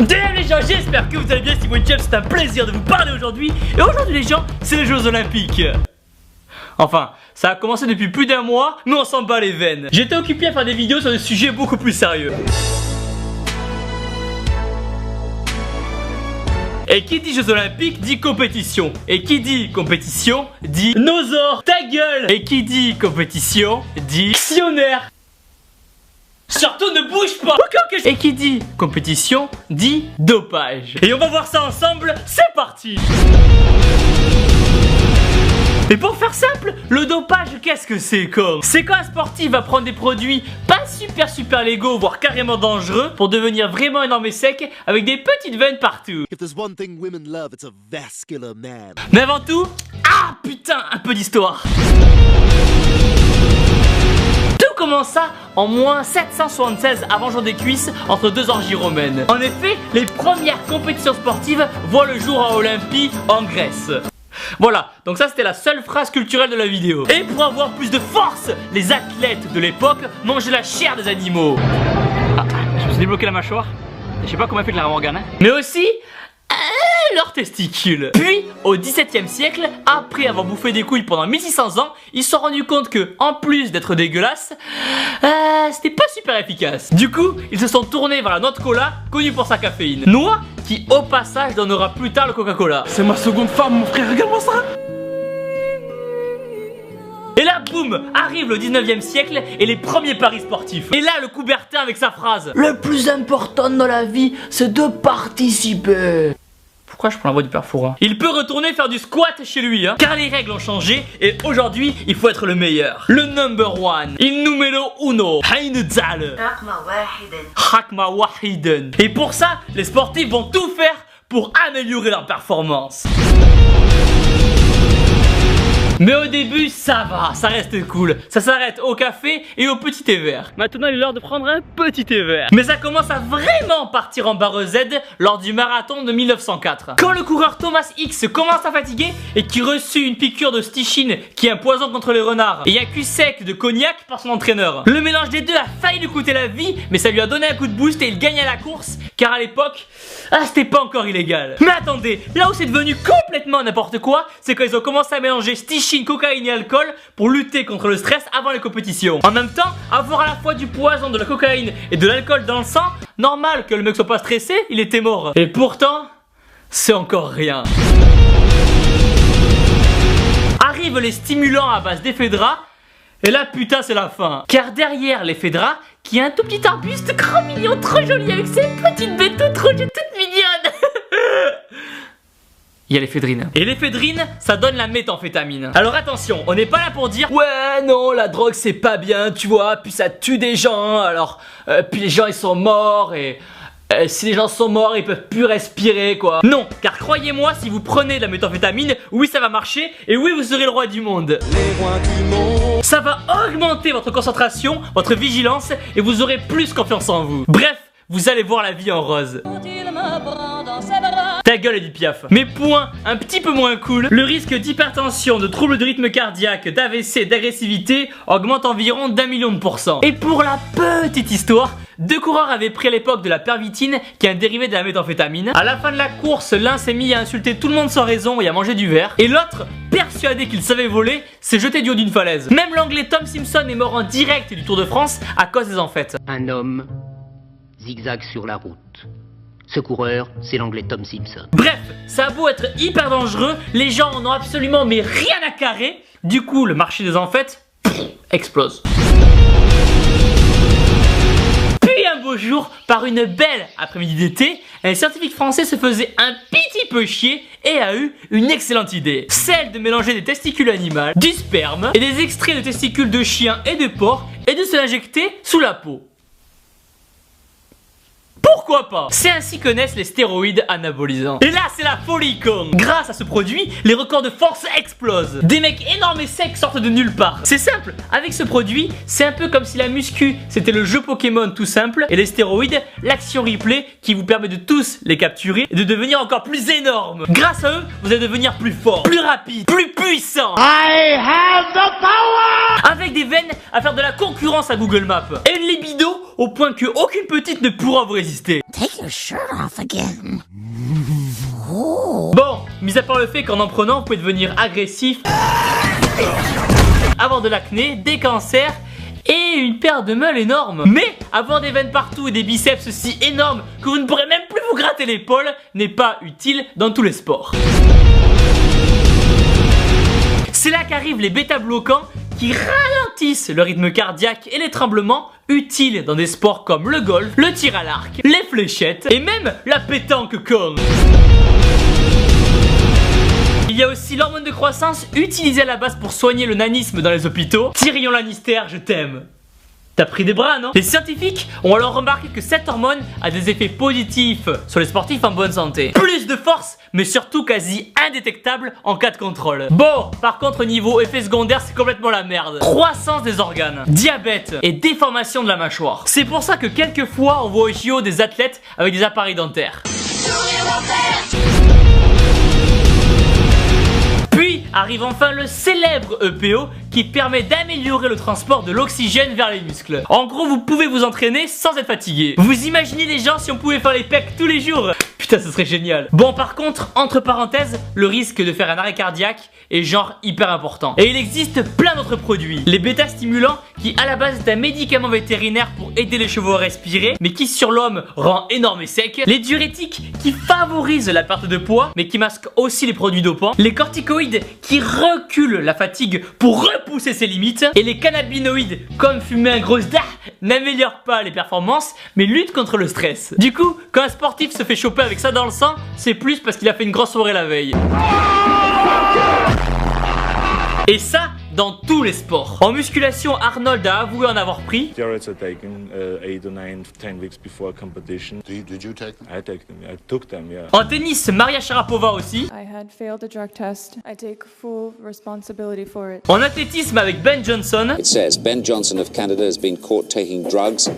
Salut les gens, j'espère que vous allez bien, c'est moi Jeff, c'est un plaisir de vous parler aujourd'hui. Et aujourd'hui les gens, c'est les Jeux Olympiques. Enfin, ça a commencé depuis plus d'un mois, mais on s'en bat les veines. J'étais occupé à faire des vidéos sur des sujets beaucoup plus sérieux. Et qui dit Jeux Olympiques dit compétition. Et qui dit compétition dit Nosor, ta gueule. Et qui dit compétition dit actionnaire. Surtout ne bouge pas. Et qui dit compétition dit dopage. Et on va voir ça ensemble, c'est parti. Et pour faire simple, le dopage, qu'est-ce que c'est comme? C'est quand un sportif va prendre des produits pas super légaux, voire carrément dangereux, pour devenir vraiment énorme et sec, avec des petites veines partout. Mais avant tout, ah putain, un peu d'histoire. Tout commença en moins 776 avant jour des cuisses entre deux orgies romaines. En effet, les premières compétitions sportives voient le jour à Olympie en Grèce. Voilà, donc ça c'était la seule phrase culturelle de la vidéo. Et pour avoir plus de force, les athlètes de l'époque mangeaient la chair des animaux. Ah, je me suis débloqué la mâchoire. Je sais pas comment elle fait de la Morgane, hein. Mais aussi leurs testicules. Puis au XVIIe siècle, après avoir bouffé des couilles pendant 1600 ans, ils se sont rendus compte que, en plus d'être dégueulasse, c'était pas super efficace. Du coup, ils se sont tournés vers la noix de cola, connue pour sa caféine. Noix qui, au passage, donnera plus tard le Coca-Cola. C'est ma seconde femme, mon frère, regarde-moi ça. Et là, boum, arrive le 19e siècle et les premiers paris sportifs. Et là, le Coubertin avec sa phrase: le plus important dans la vie, c'est de participer. Pourquoi je prends la voix du père Fouras? Il peut retourner faire du squat chez lui, hein, car les règles ont changé et aujourd'hui, il faut être le meilleur. Le number one. Il numero uno. Hakma wahiden. Et pour ça, les sportifs vont tout faire pour améliorer leur performance. Mais au début, ça va, ça reste cool. Ça s'arrête au café et au petit thé vert. Maintenant, il est l'heure de prendre un petit thé vert. Mais ça commence à vraiment partir en barre Z lors du marathon de 1904. Quand le coureur Thomas X commence à fatiguer et qu'il reçut une piqûre de stichine, qui est un poison contre les renards, et un cul sec de cognac par son entraîneur. Le mélange des deux a failli lui coûter la vie, mais ça lui a donné un coup de boost et il gagnait la course, car à l'époque, c'était pas encore illégal. Mais attendez, là où c'est devenu complètement n'importe quoi, c'est quand ils ont commencé à mélanger stichine, cocaïne et alcool pour lutter contre le stress avant les compétitions. En même temps, avoir à la fois du poison, de la cocaïne et de l'alcool dans le sang, normal que le mec soit pas stressé, il était mort. Et pourtant, c'est encore rien. Arrivent les stimulants à base d'ephedra, et là putain c'est la fin. Car derrière l'ephedra, qui est un tout petit arbuste trop mignon, trop joli, avec ses petites bêtes toutes rouges et toutes mignonnes. Il y a l'éphédrine. Et l'éphédrine, ça donne la méthamphétamine. Alors attention, on n'est pas là pour dire ouais non, la drogue c'est pas bien, tu vois, puis ça tue des gens, alors puis les gens ils sont morts et si les gens sont morts, ils peuvent plus respirer quoi. Non, car croyez-moi, si vous prenez de la méthamphétamine, oui ça va marcher et oui vous serez le roi du monde. Les rois du monde. Ça va augmenter votre concentration, votre vigilance et vous aurez plus confiance en vous. Bref, vous allez voir la vie en rose. Ta gueule Edith Piaf. Mais point un petit peu moins cool, le risque d'hypertension, de troubles de rythme cardiaque, d'AVC, d'agressivité augmente environ d'1 million de %. Et pour la petite histoire, deux coureurs avaient pris à l'époque de la pervitine, qui est un dérivé de la méthamphétamine. À la fin de la course, l'un s'est mis à insulter tout le monde sans raison et à manger du verre. Et l'autre, persuadé qu'il savait voler, s'est jeté du haut d'une falaise. Même l'anglais Tom Simpson est mort en direct du Tour de France à cause des amphètes. Un homme zigzague sur la route. Ce coureur, c'est l'anglais Tom Simpson. Bref, ça a beau être hyper dangereux, les gens en ont absolument mais rien à carrer. Du coup, le marché des amphètes explose. Puis un beau jour, par une belle après-midi d'été, un scientifique français se faisait un petit peu chier et a eu une excellente idée. Celle de mélanger des testicules animaux, du sperme et des extraits de testicules de chiens et de porcs et de se l'injecter sous la peau. Pourquoi pas? C'est ainsi que naissent les stéroïdes anabolisants. Et là c'est la folie con. Grâce à ce produit, les records de force explosent. Des mecs énormes et secs sortent de nulle part. C'est simple, avec ce produit, c'est un peu comme si la muscu c'était le jeu Pokémon tout simple, et les stéroïdes, l'action replay qui vous permet de tous les capturer et de devenir encore plus énorme. Grâce à eux, vous allez devenir plus fort, plus rapide, plus puissant. I have the power! Avec des veines à faire de la concurrence à Google Maps. Et une libido au point que aucune petite ne pourra vous résister. Take your Bon, mis à part le fait qu'en prenant, vous pouvez devenir agressif, avoir de l'acné, des cancers et une paire de meules énormes. Mais avoir des veines partout et des biceps si énormes que vous ne pourrez même plus vous gratter l'épaule n'est pas utile dans tous les sports. C'est là qu'arrivent les bêta-bloquants qui ralentissent le rythme cardiaque et les tremblements, utiles dans des sports comme le golf, le tir à l'arc, les fléchettes et même la pétanque con. Il y a aussi l'hormone de croissance utilisée à la base pour soigner le nanisme dans les hôpitaux. Tyrion Lannister, je t'aime. T'as pris des bras, non? Les scientifiques ont alors remarqué que cette hormone a des effets positifs sur les sportifs en bonne santé. Plus de force, mais surtout quasi indétectable en cas de contrôle. Bon, par contre, au niveau effet secondaire, c'est complètement la merde. Croissance des organes, diabète et déformation de la mâchoire. C'est pour ça que quelquefois, on voit au JO des athlètes avec des appareils dentaires. Puis arrive enfin le célèbre EPO qui permet d'améliorer le transport de l'oxygène vers les muscles. En gros, vous pouvez vous entraîner sans être fatigué. Vous imaginez les gens si on pouvait faire les pecs tous les jours? Putain, ce serait génial. Bon, par contre, entre parenthèses, le risque de faire un arrêt cardiaque est genre hyper important. Et il existe plein d'autres produits. Les bêta-stimulants qui à la base est un médicament vétérinaire pour aider les chevaux à respirer, mais qui sur l'homme rend énorme et sec. Les diurétiques qui favorisent la perte de poids, mais qui masquent aussi les produits dopants. Les corticoïdes qui reculent la fatigue pour repousser ses limites. Et les cannabinoïdes, comme fumer un gros da, n'améliorent pas les performances, mais luttent contre le stress. Du coup, quand un sportif se fait choper avec ça dans le sang, c'est plus parce qu'il a fait une grosse soirée la veille. Et ça, dans tous les sports. En musculation, Arnold a avoué en avoir pris. Steroids are taken 8 or 9, 10 weeks before competition. Did you take them? I took them, yeah. En tennis, Maria Sharapova aussi. I had failed a drug test. I take full responsibility for it. En athlétisme avec Ben Johnson. It says Ben Johnson of Canada has been caught taking drugs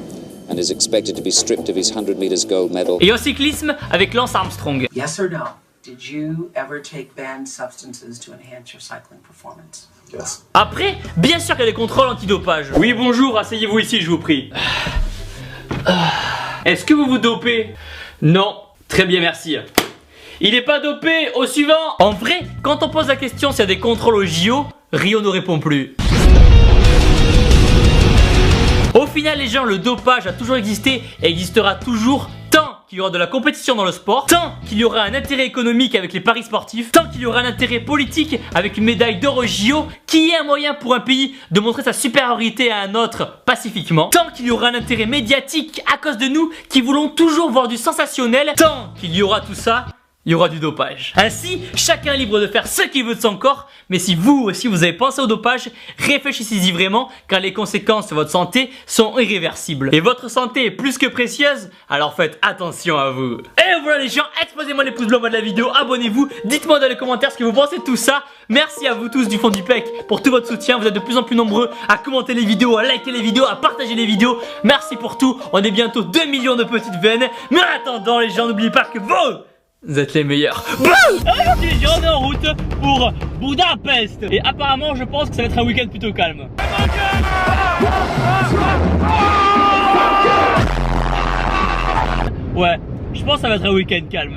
and is expected to be stripped of his 100 meters gold medal. Et en cyclisme avec Lance Armstrong. Yes or no? Did you ever take banned substances to enhance your cycling performance? Yes. Après, bien sûr qu'il y a des contrôles antidopage. Oui, bonjour, asseyez-vous ici, je vous prie. Est-ce que vous vous dopez? Non. Très bien, merci. Il n'est pas dopé, au suivant. En vrai, quand on pose la question s'il y a des contrôles au JO, Rio ne répond plus. Au final, les gens, le dopage a toujours existé et existera toujours tant qu'il y aura de la compétition dans le sport, tant qu'il y aura un intérêt économique avec les paris sportifs, tant qu'il y aura un intérêt politique avec une médaille d'or au JO, qui est un moyen pour un pays de montrer sa supériorité à un autre pacifiquement, tant qu'il y aura un intérêt médiatique à cause de nous qui voulons toujours voir du sensationnel, tant qu'il y aura tout ça, il y aura du dopage. Ainsi, chacun est libre de faire ce qu'il veut de son corps, mais si vous aussi vous avez pensé au dopage, réfléchissez-y vraiment, car les conséquences sur votre santé sont irréversibles. Et votre santé est plus que précieuse, alors faites attention à vous. Et voilà les gens, exposez-moi les pouces bleus en bas de la vidéo, abonnez-vous, dites-moi dans les commentaires ce que vous pensez de tout ça. Merci à vous tous du fond du pec pour tout votre soutien, vous êtes de plus en plus nombreux à commenter les vidéos, à liker les vidéos, à partager les vidéos. Merci pour tout, on est bientôt 2 millions de petites veines, mais en attendant les gens, n'oubliez pas que vous êtes les meilleurs. Aujourd'hui, on est en route pour Budapest. Et apparemment, je pense que ça va être un week-end plutôt calme. Ouais, je pense que ça va être un week-end calme.